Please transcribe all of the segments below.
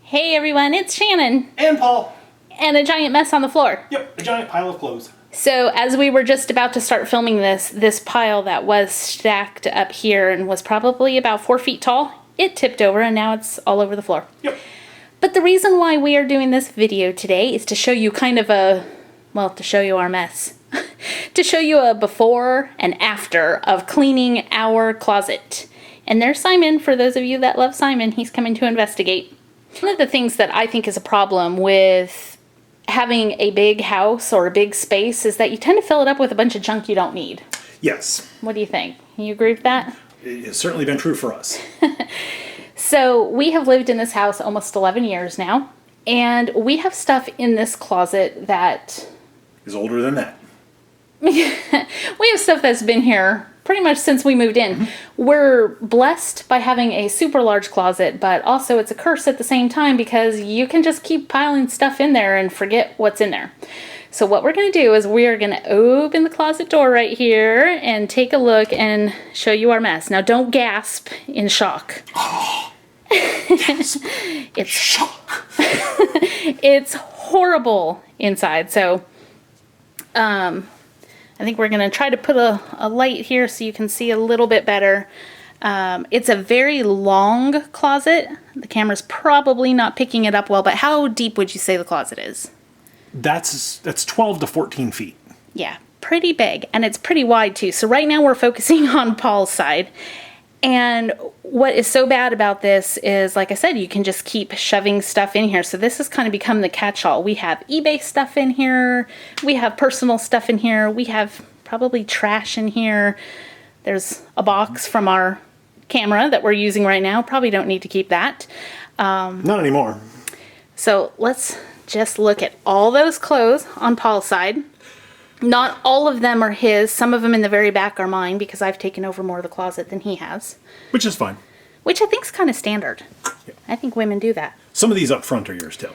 Hey everyone, it's Shannon. And Paul. And a giant mess on the floor. Yep, a giant pile of clothes. So as we were just about to start filming this pile that was stacked up here and was probably about 4 feet tall, it tipped over and now it's all over the floor. Yep. But the reason why we are doing this video today is to show you kind of to show you our mess. To show you a before and after of cleaning our closet. And there's Simon, for those of you that love Simon, he's coming to investigate. One of the things that I think is a problem with having a big house or a big space is that you tend to fill it up with a bunch of junk you don't need. Yes. What do you think? You agree with that? It's certainly been true for us. So we have lived in this house almost 11 years now, and we have stuff in this closet that Is older than that. we have stuff that's been here pretty much since we moved in. Mm-hmm. We're blessed by having a super large closet, but also it's a curse at the same time because you can just keep piling stuff in there and forget what's in there. So what we're going to do is we are going to open the closet door right here and take a look and show you our mess. Now don't gasp in shock. It's shock. It's horrible inside. So I think we're going to try to put a light here so you can see a little bit better. It's a very long closet. The camera's probably not picking it up well, but how deep would you say the closet is? That's 12 to 14 feet. Yeah, pretty big, and it's pretty wide too. So right now we're focusing on Paul's side. And what is so bad about this is, like I said, you can just keep shoving stuff in here. So this has kind of become the catch-all. We have eBay stuff in here. We have personal stuff in here. We have probably trash in here. There's a box from our camera that we're using right now. Probably don't need to keep that. Not anymore. So let's just look at all those clothes on Paul's side. Not all of them are his. Some of them in the very back are mine because I've taken over more of the closet than he has. Which is fine. Which I think is kind of standard. Yeah. I think women do that. Some of these up front are yours too.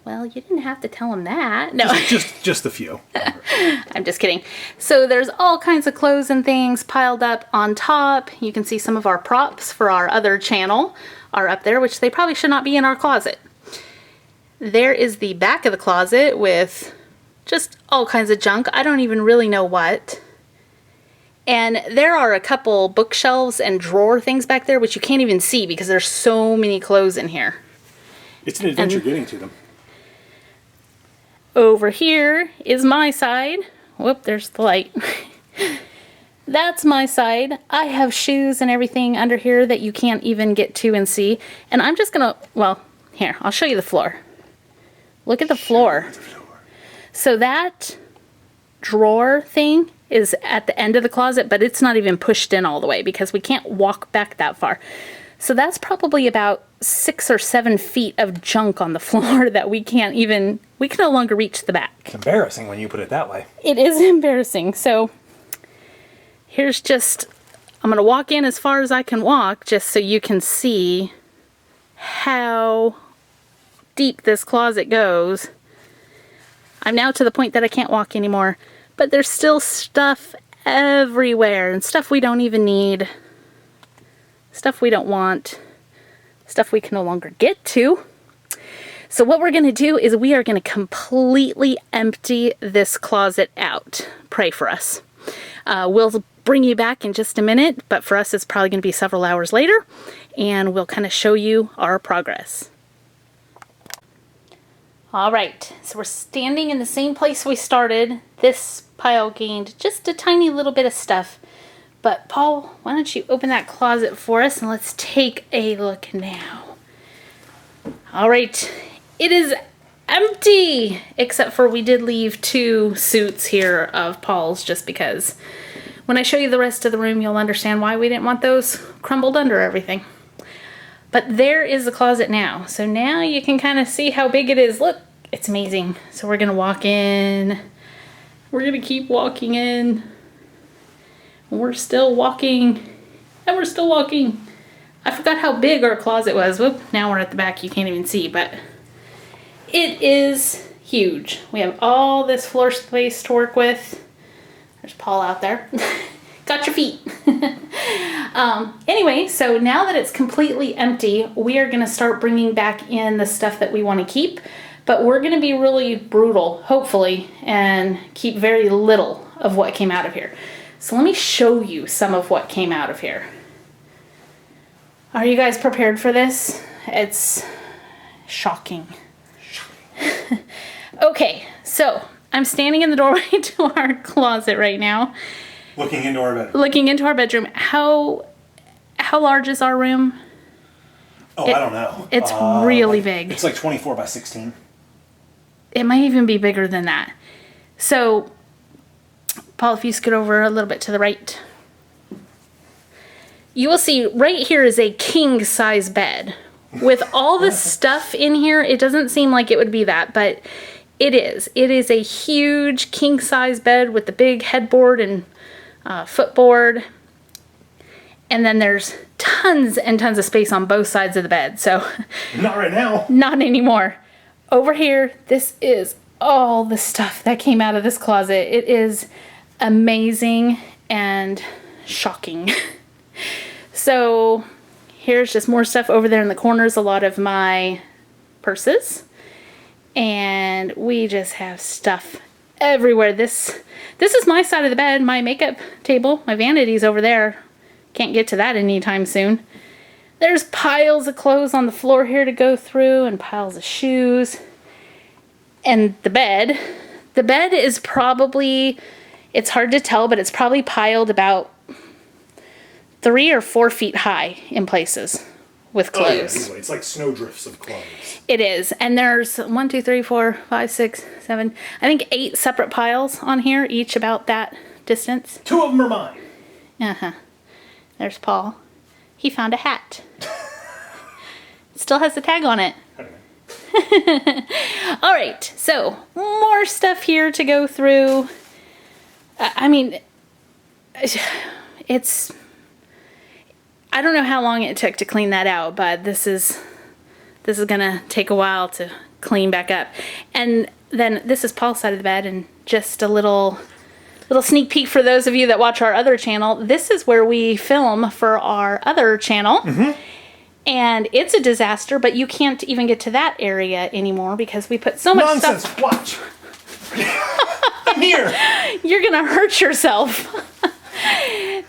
Well, you didn't have to tell him that. No. Just a few. I'm just kidding. So there's all kinds of clothes and things piled up on top. You can see some of our props for our other channel are up there, which they probably should not be in our closet. There is the back of the closet with just all kinds of junk. I don't even really know what. And there are a couple bookshelves and drawer things back there, which you can't even see because there's so many clothes in here. It's an adventure getting to them. Over here is my side. Whoop, there's the light. That's my side. I have shoes and everything under here that you can't even get to and see. And I'm just gonna, well, here, I'll show you the floor. Look at the floor. So that drawer thing is at the end of the closet, but it's not even pushed in all the way because we can't walk back that far. So that's probably about 6 or 7 feet of junk on the floor that we can no longer reach the back. It's embarrassing when you put it that way. It is embarrassing. So here's just, I'm going to walk in as far as I can walk just so you can see how deep this closet goes. I'm now to the point that I can't walk anymore, but there's still stuff everywhere and stuff we don't even need, stuff we don't want, stuff we can no longer get to. So what we're going to do is we are going to completely empty this closet out. Pray for us. We'll bring you back in just a minute, but for us it's probably going to be several hours later, and we'll kind of show you our progress. All right, so we're standing in the same place we started. This pile gained just a tiny little bit of stuff. But Paul, why don't you open that closet for us and let's take a look now. All right, it is empty, except for we did leave 2 suits here of Paul's just because when I show you the rest of the room, you'll understand why we didn't want those crumbled under everything. But there is the closet now. So now you can kind of see how big it is. Look, it's amazing. So we're going to walk in. We're going to keep walking in. We're still walking. And we're still walking. I forgot how big our closet was. Whoop, now we're at the back. You can't even see, but it is huge. We have all this floor space to work with. There's Paul out there. Got your feet. Anyway, so now that it's completely empty, we are going to start bringing back in the stuff that we want to keep. But we're going to be really brutal, hopefully, and keep very little of what came out of here. So let me show you some of what came out of here. Are you guys prepared for this? It's shocking. Okay, so I'm standing in the doorway to our closet right now. Looking into our bedroom. Looking into our bedroom. How large is our room? Oh, I don't know. It's really big. It's like 24 by 16. It might even be bigger than that. So, Paul, if you scoot over a little bit to the right, you will see right here is a king size bed. With all the stuff in here, it doesn't seem like it would be that, but it is. It is a huge king size bed with the big headboard and footboard. And then there's tons and tons of space on both sides of the bed. So Not right now. not anymore. Over here, this is all the stuff that came out of this closet. It is amazing and shocking. So here's just more stuff over there in the corners, a lot of my purses. And we just have stuff everywhere. This is my side of the bed, my makeup table, my vanity's over there. Can't get to that anytime soon. There's piles of clothes on the floor here to go through and piles of shoes. And the bed. The bed is probably, it's hard to tell, but it's probably piled about 3 or 4 feet high in places with clothes. Oh, yeah, easily. It's like snowdrifts of clothes. It is. And there's 1, 2, 3, 4, 5, 6, 7, I think 8 separate piles on here, each about that distance. 2 of them are mine. Uh-huh. There's Paul. He found a hat. It still has the tag on it. All right, so more stuff here to go through. I mean, it's, I don't know how long it took to clean that out, but this is gonna take a while to clean back up. And then this is Paul's side of the bed, and just a little sneak peek for those of you that watch our other channel. This is where we film for our other channel. Mm-hmm. And it's a disaster, but you can't even get to that area anymore because we put so much stuff. Watch. I'm here. You're gonna hurt yourself.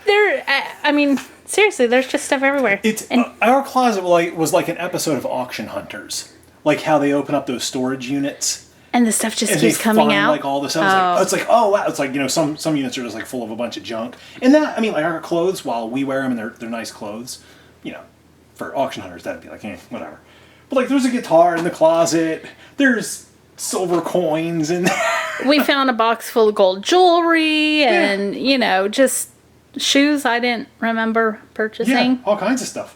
I mean, seriously, there's just stuff everywhere. It's our closet was like an episode of Auction Hunters, like how they open up those storage units. And the stuff just And keeps they coming find, out. like all the stuff. It's like, oh wow. It's like, some units are just like full of a bunch of junk. And that, I mean, like our clothes, while we wear them and they're nice clothes, for auction hunters that'd be like, whatever. But like, there's a guitar in the closet. There's silver coins in there. We found a box full of gold jewelry and just shoes I didn't remember purchasing. Yeah, all kinds of stuff.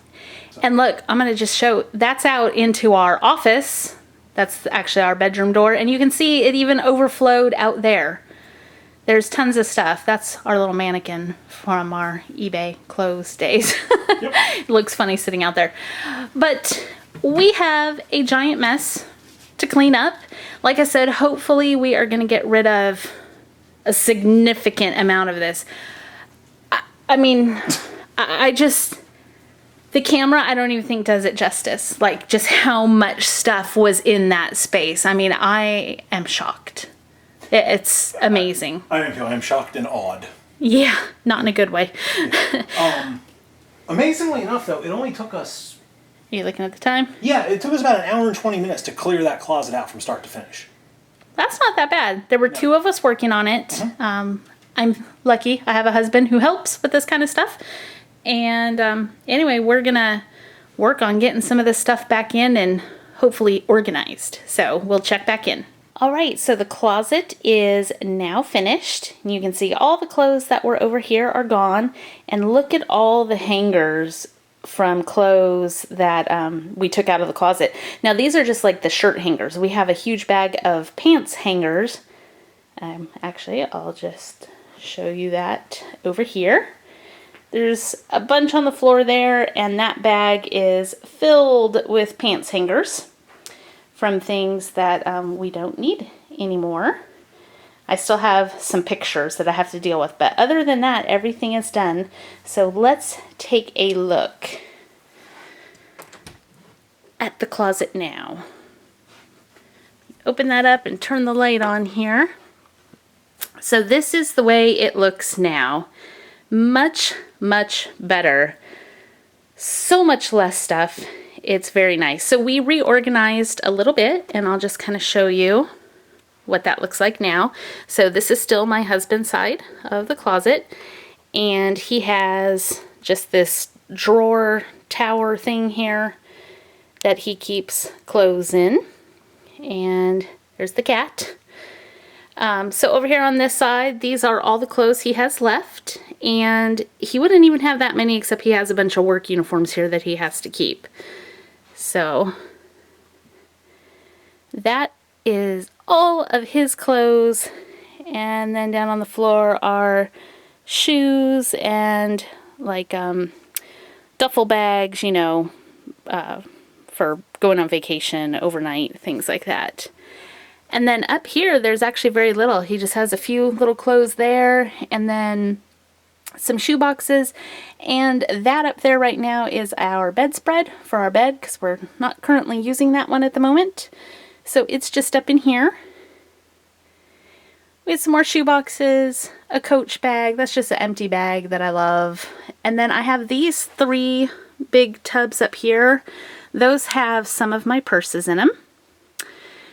So. And look, I'm gonna just show. That's out into our office. That's actually our bedroom door, and you can see it even overflowed out there. There's tons of stuff. That's our little mannequin from our eBay clothes days. Yep. It looks funny sitting out there. But we have a giant mess to clean up. Like I said, hopefully we are going to get rid of a significant amount of this. I mean, the camera, I don't even think does it justice. Like, just how much stuff was in that space. I mean, I am shocked. It's amazing. I'm shocked and awed. Yeah, not in a good way. Amazingly enough, though, it only took us... Are you looking at the time? Yeah, it took us about an hour and 20 minutes to clear that closet out from start to finish. That's not that bad. There were 2 of us working on it. Mm-hmm. I'm lucky. I have a husband who helps with this kind of stuff. And anyway, we're going to work on getting some of this stuff back in and hopefully organized. So we'll check back in. All right, so the closet is now finished. You can see all the clothes that were over here are gone. And look at all the hangers from clothes that we took out of the closet. Now, these are just like the shirt hangers. We have a huge bag of pants hangers. Actually, I'll just show you that over here. There's a bunch on the floor there, and that bag is filled with pants hangers from things that we don't need anymore. I still have some pictures that I have to deal with, but other than that, everything is done. So let's take a look at the closet now. Open that up and turn the light on here. So this is the way it looks now. Much, much better. So much less stuff. It's very nice. So we reorganized a little bit, and I'll just kind of show you what that looks like now. So this is still my husband's side of the closet, and he has just this drawer tower thing here that he keeps clothes in. And there's the cat. So over here on this side, these are all the clothes he has left, and he wouldn't even have that many, except he has a bunch of work uniforms here that he has to keep. So that is all of his clothes, and then down on the floor are shoes and like duffel bags, you know, for going on vacation, overnight, things like that. And then up here, there's actually very little. He just has a few little clothes there, and then some shoe boxes. And that up there right now is our bedspread for our bed, because we're not currently using that one at the moment. So it's just up in here. We have some more shoe boxes, a Coach bag. That's just an empty bag that I love. And then I have these 3 big tubs up here. Those have some of my purses in them.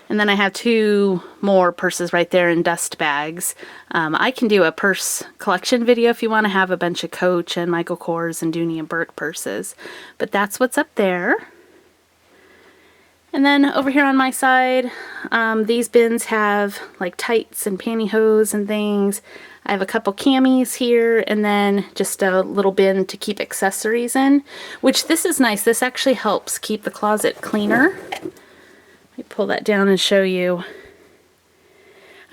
And then I have 2 more purses right there in dust bags. I can do a purse collection video if you want to have a bunch of Coach and Michael Kors and Dooney and Burke purses. But that's what's up there. And then over here on my side, these bins have like tights and pantyhose and things. I have a couple camis here, and then just a little bin to keep accessories in, which this is nice. This actually helps keep the closet cleaner. Let me pull that down and show you.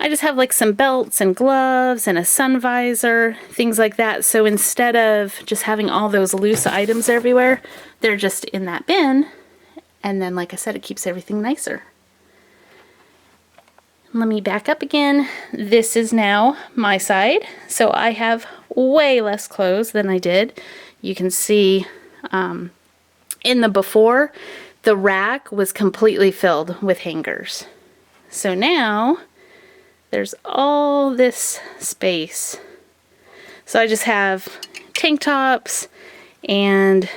I just have like some belts and gloves and a sun visor, things like that. So instead of just having all those loose items everywhere, they're just in that bin. And then, like I said, it keeps everything nicer. Let me back up again. This is now my side. So I have way less clothes than I did. You can see in the before, the rack was completely filled with hangers. So now there's all this space. So I just have tank tops and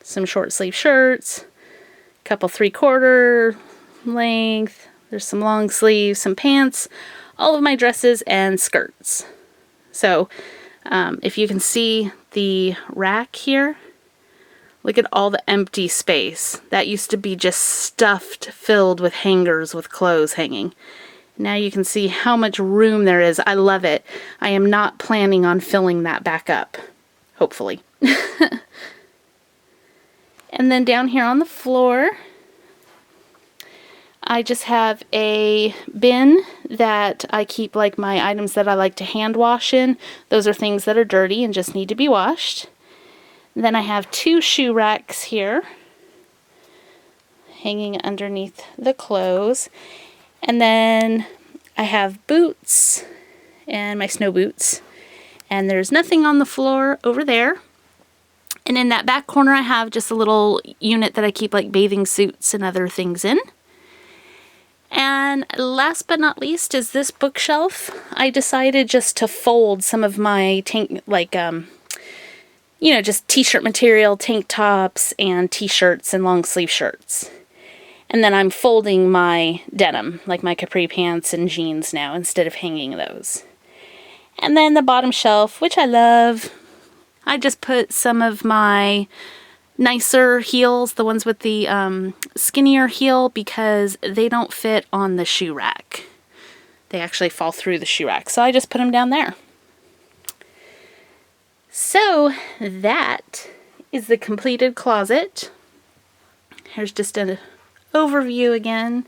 some short sleeve shirts, a couple 3/4 length, there's some long sleeves, some pants, all of my dresses and skirts. So if you can see the rack here, look at all the empty space. That used to be just stuffed, filled with hangers with clothes hanging. Now you can see how much room there is. I love it. I am not planning on filling that back up, hopefully. And then down here on the floor, I just have a bin that I keep like my items that I like to hand wash in. Those are things that are dirty and just need to be washed. And then I have 2 shoe racks here hanging underneath the clothes. And then I have boots and my snow boots. And there's nothing on the floor over there. And in that back corner I have just a little unit that I keep like bathing suits and other things in. And last but not least is this bookshelf. I decided just to fold some of my just t-shirt material, tank tops and t-shirts and long sleeve shirts. And then I'm folding my denim, like my capri pants and jeans now, instead of hanging those. And then the bottom shelf, which I love, I just put some of my nicer heels, the ones with the skinnier heel, because they don't fit on the shoe rack. They actually fall through the shoe rack, so I just put them down there. So that is the completed closet. Here's just an overview again.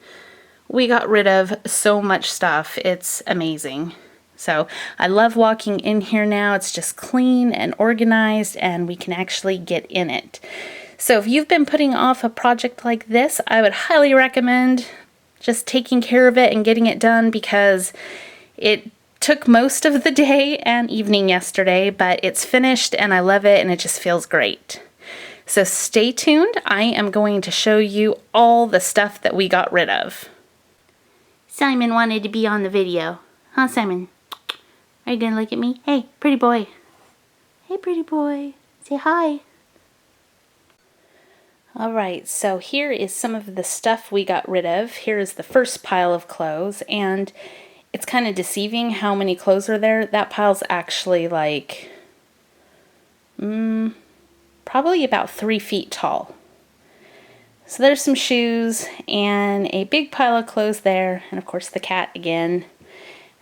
We got rid of so much stuff. It's amazing. So I love walking in here now. It's just clean and organized, and we can actually get in it. So if you've been putting off a project like this, I would highly recommend just taking care of it and getting it done, because It took most of the day and evening yesterday, but it's finished and I love it and it just feels great. So stay tuned. I am going to show you all the stuff that we got rid of. Simon wanted to be on the video. Huh, Simon? Are you gonna look at me? Hey, pretty boy. Hey, pretty boy. Say hi. Alright, so here is some of the stuff we got rid of. Here is the first pile of clothes, and it's kind of deceiving how many clothes are there. That pile's actually like, probably about 3 feet tall. So there's some shoes and a big pile of clothes there, and of course the cat again.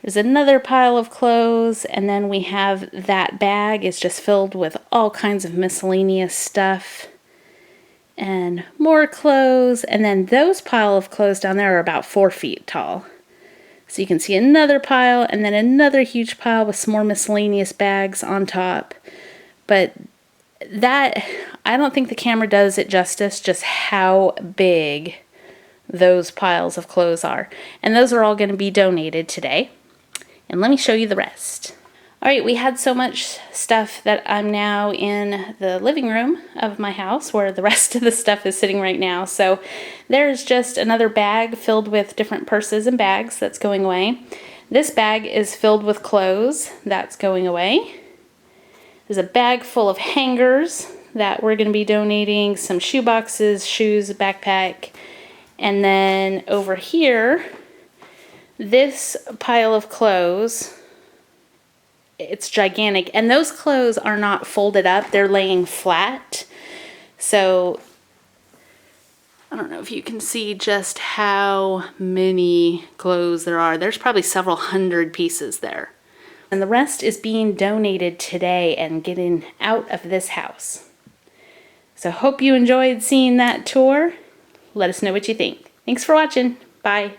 There's another pile of clothes, and then we have that bag is just filled with all kinds of miscellaneous stuff. And more clothes, and then those pile of clothes down there are about 4 feet tall. So you can see another pile, and then another huge pile with some more miscellaneous bags on top. But that, I don't think the camera does it justice, just how big those piles of clothes are. And those are all going to be donated today. And let me show you the rest. Alright, we had so much stuff that I'm now in the living room of my house where the rest of the stuff is sitting right now. So there's just another bag filled with different purses and bags that's going away. This bag is filled with clothes that's going away. There's a bag full of hangers that we're going to be donating, some shoe boxes, shoes, a backpack, and then over here, this pile of clothes, it's gigantic, and those clothes are not folded up, they're laying flat. So I don't know if you can see just how many clothes there are. There's probably several hundred pieces there. And the rest is being donated today and getting out of this house. So hope you enjoyed seeing that tour. Let us know what you think. Thanks for watching. Bye.